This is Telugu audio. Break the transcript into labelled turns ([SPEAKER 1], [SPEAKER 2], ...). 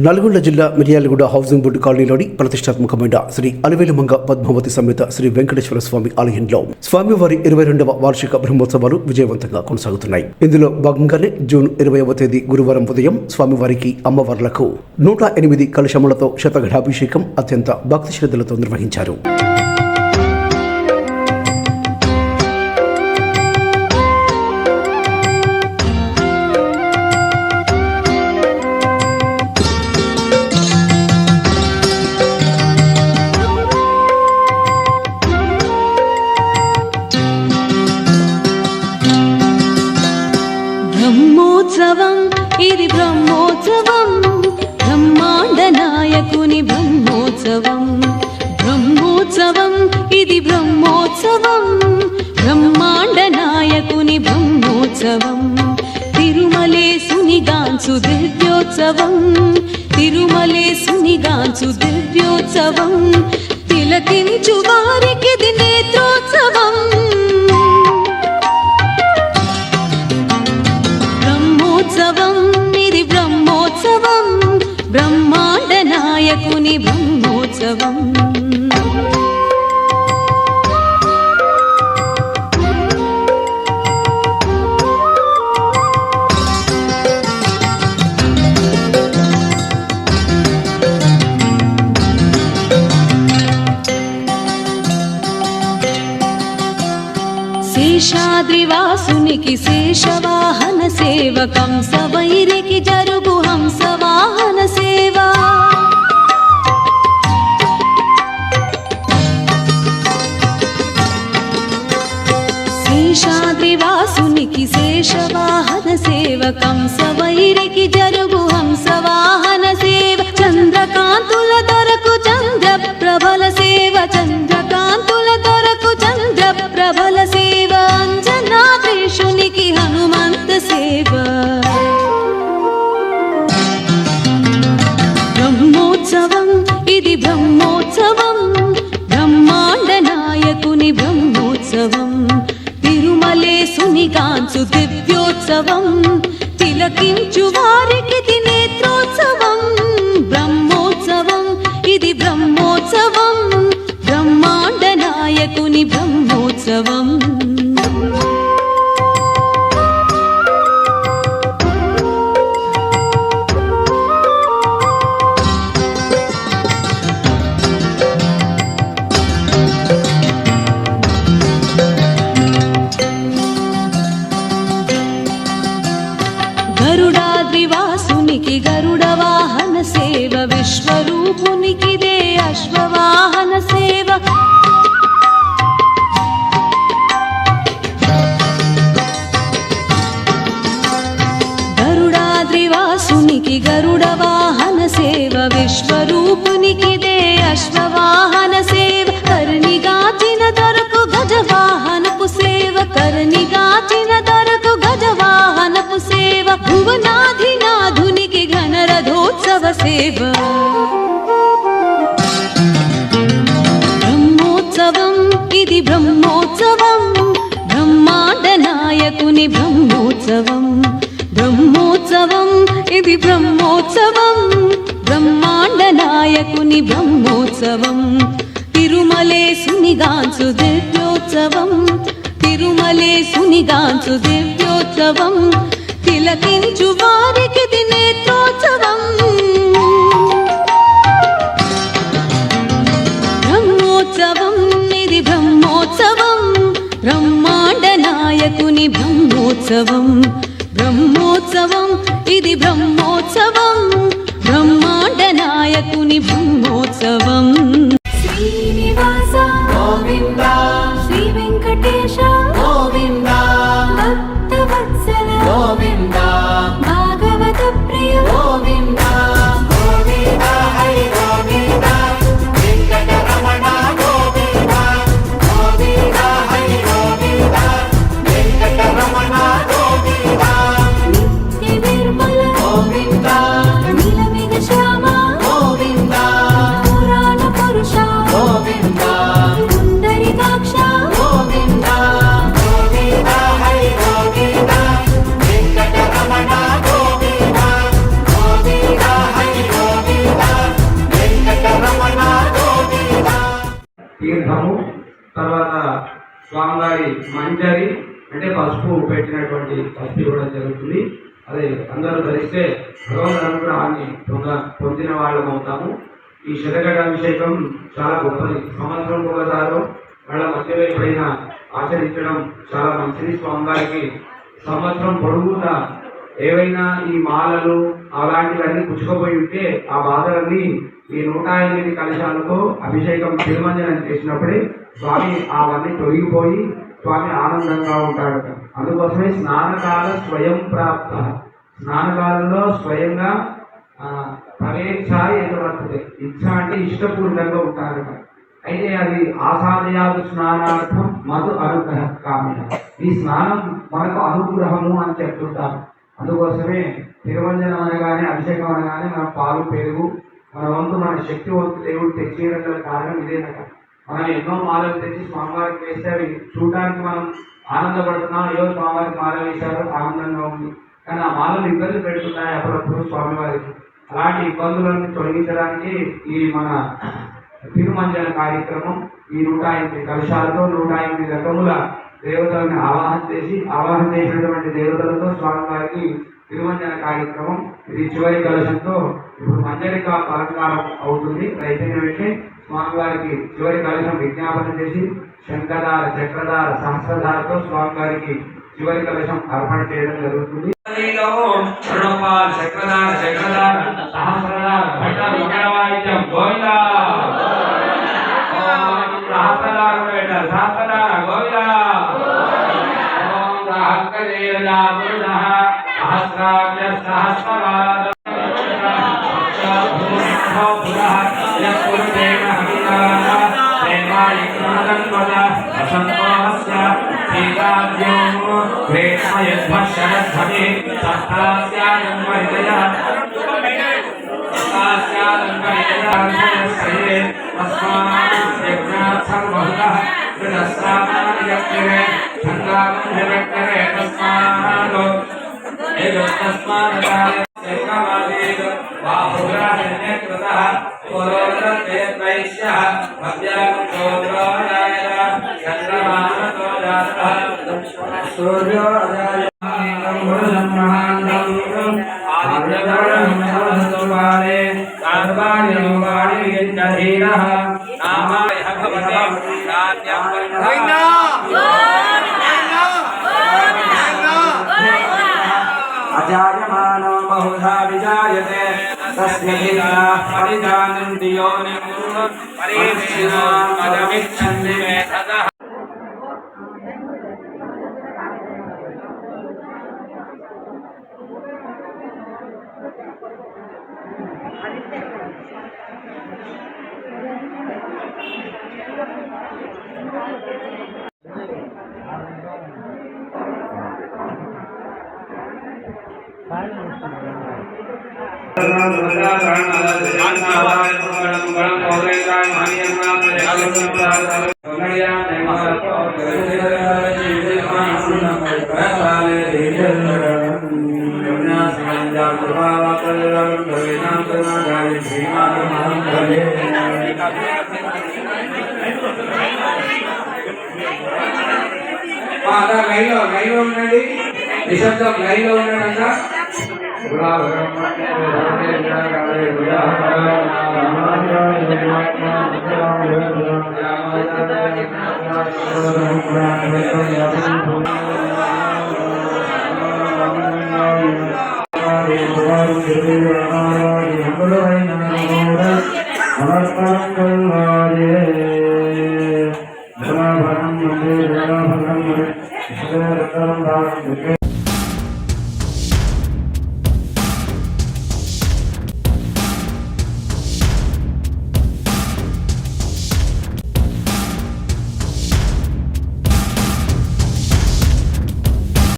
[SPEAKER 1] నల్గొండ జిల్లా మిర్యాలగూడ హౌసింగ్ బోర్డు కాలనీలోని ప్రతిష్టాత్మకమైన శ్రీ అలివేలుమంగ పద్మావతి సమేత శ్రీ వెంకటేశ్వర స్వామి ఆలయంలో స్వామివారి 22వ వార్షిక బ్రహ్మోత్సవాలు విజయవంతంగా కొనసాగుతున్నాయి. ఇందులో భాగంగానే జూన్ 20వ తేదీ గురువారం ఉదయం స్వామివారికి అమ్మవార్లకు 108 కలశములతో శతఘటాభిషేకం అత్యంత భక్తి శ్రద్ధలతో నిర్వహించారు.
[SPEAKER 2] ఇది బ్రహ్మోత్సవం, బ్రహ్మాండ నాయకుని బ్రహ్మోత్సవం. బ్రహ్మోత్సవం ఇది బ్రహ్మోత్సవం, బ్రహ్మాండ నాయకుని బ్రహ్మోత్సవం. తిరుమలేసునిగాంచు దివ్యోత్సవం, తిరుమలేసునిగాంచు దివ్యోత్సవం. తిలకించు వారికిది నేత్రోత్సవం. ఇది బ్రహ్మోత్సవం, బ్రహ్మాండ నాయకుని బ్రహ్మోత్సవం. శేషాద్రివాసునికి శేషవాహన సేవ, కంసవైరికి జరుగు హంసవాహన సేవ. శేషాద్రివాసునికి శేషవాహన సేవ, కంసవైరికి జరుగు హంసవాహన సేవ. చంద్రకాంతుల దొరకు చంద్ర ప్రభల సేవ, చంద్రకాంతుల దొరకు చంద్ర ప్రభల సేవ. అంజనాద్రీశునికి హనుమంత సేవ. బ్రహ్మోత్సవం ఇది బ్రహ్మోత్సవం, బ్రహ్మాండ నాయకుని బ్రహ్మోత్సవం. తిరుమలేసునిగాంచు దివ్యోత్సవం, తిలకించు వారికి నేత్రోత్సవం. బ్రహ్మోత్సవం ఇది బ్రహ్మోత్సవం, బ్రహ్మాండ నాయకుని బ్రహ్మోత్సవం. గరుడాద్రివాసునికి గరుడ వాహన సేవ, విశ్వరూపునికిదే అశ్వవాహన సేవ. గరుడాద్రివాసునికి గరుడ వాహన సేవ, విశ్వరూపునికిదే అశ్వవాహన సేవ. కర్ణిగాచిన దొరకు గజవాహనపు సేవ, కర్ణిగాచిన దొరకు గజవాహనపు సేవ. భువనాధినాథునికి ఘనరథోత్సవ సేవ. బ్రహ్మోత్సవం ఇది బ్రహ్మోత్సవం, బ్రహ్మాండ నాయకుని బ్రహ్మోత్సవం. బ్రహ్మోత్సవం ఇది బ్రహ్మోత్సవం, బ్రహ్మాండ నాయకుని బ్రహ్మోత్సవం. తిరుమలేసునిగాంచు దివ్యోత్సవం, తిరుమలేసునిగాంచు దివ్యోత్సవం. తిలకించు వారికిది నేత్రోత్సవం. బ్రహ్మోత్సవం ఇది బ్రహ్మోత్సవం, బ్రహ్మాండ నాయకుని బ్రహ్మోత్సవం. బ్రహ్మోత్సవం ఇది బ్రహ్మోత్సవం, బ్రహ్మాండ నాయకుని బ్రహ్మోత్సవం. శ్రీనివాస గోవింద, శ్రీ వెంకటేశ గోవింద, భక్తవత్సల గోవింద, భాగవత ప్రియ గోవింద. గోవింద హరి గోవింద, వెంకటరమణ గోవింద. గోవింద హరి గోవింద, వెంకటరమణ గోవింద. నిత్య నిర్మల గోవింద, నీలమేఘ శ్యామ గోవింద. పురాణ పురుష
[SPEAKER 3] స్వామివారి మంజరి అంటే పసుపు పెట్టినటువంటి పసుపు ఇవ్వడం జరుగుతుంది. అదే అందరూ ధరిస్తే భగవంతుని అనుగ్రహాన్ని పొందిన వాళ్ళం అవుతాము. ఈ శతఘటాభిషేకం చాలా గొప్పది. సంవత్సరం ఒకసారి వాళ్ళ మధ్యలో ఎప్పుడైనా ఆచరించడం చాలా మంచిది. స్వామివారికి సంవత్సరం పొడుగుతా ఏవైనా ఈ మాలలు అలాంటివన్నీ పుచ్చుకోపోయి ఉంటే ఆ బాధలన్నీ ఈ 108 కలశాలతో అభిషేకం తిరుమంజనం చేసినప్పుడే స్వామి అవన్నీ తొలగిపోయి స్వామి ఆనందంగా ఉంటాడు. అందుకోసమే స్నానకాల స్వయం ప్రాప్త, స్నానకాలంలో స్వయంగా పరేచ్ఛ ఎదురవుతుంది. ఇచ్ఛ అంటే ఇష్టపూర్వకంగా ఉంటారు. అయితే అది ఆసాదయాదు స్నానార్థం మధు అనుగ్రహ కామ్య. ఈ స్నానం మనకు అనుగ్రహము అని చెప్తుంటారు. అందుకోసమే తిరుమంజనం అనగానే, అభిషేకం అనగానే మనం పాలు పెరుగు మన వంతు మన శక్తి వంతు దేవుడు తెచ్చేయడం గల కారణం ఇదేనట. మనం ఎన్నో మాలలు తెచ్చి స్వామివారికి వేస్తే అవి చూడడానికి మనం ఆనందపడుతున్నాం. అయ్యో స్వామివారికి మాల వేశారు, ఆనందంగా ఉంది. కానీ ఆ మాలలు ఇబ్బంది పెడుతున్నాయి అప్పుడప్పుడు స్వామివారికి. అలాంటి ఇబ్బందులను తొలగించడానికి ఈ మన తిరుమంజన కార్యక్రమం ఈ 108 కలశాలతో 108 రకముల దేవతలను ఆవాహన చేసినటువంటి దేవతలతో స్వామివారికి తిరుమంజన కార్యక్రమం. ఇది చివరి కలశంతో ఇప్పుడు మంజరిక అలంకారం అవుతుంది. అయిపోయిన వెంటనే స్వామివారికి చివరి కలశం విజ్ఞాపన చేసి శంఖధార, చక్రధార, సహస్రధారతో స్వామివారికి చివరి కలశం అర్పణ చేయడం జరుగుతుంది. చక్రధార, చక్రధార, సహస్రధార, వాయిద్యం గోవిందా, సహస్రధార పెట్టారు, సహస్రధార గోవిందా, సహస్రాభ్య సహస్రవాద अजायमानो बहुधा विजायते तस्य परिजानन्ति योनिं परीक्षिणामदमिच्छन्ति मेधतः। లైన్లో ఉండండి, నిశ్శబ్దం లైన్లో ఉండడంట.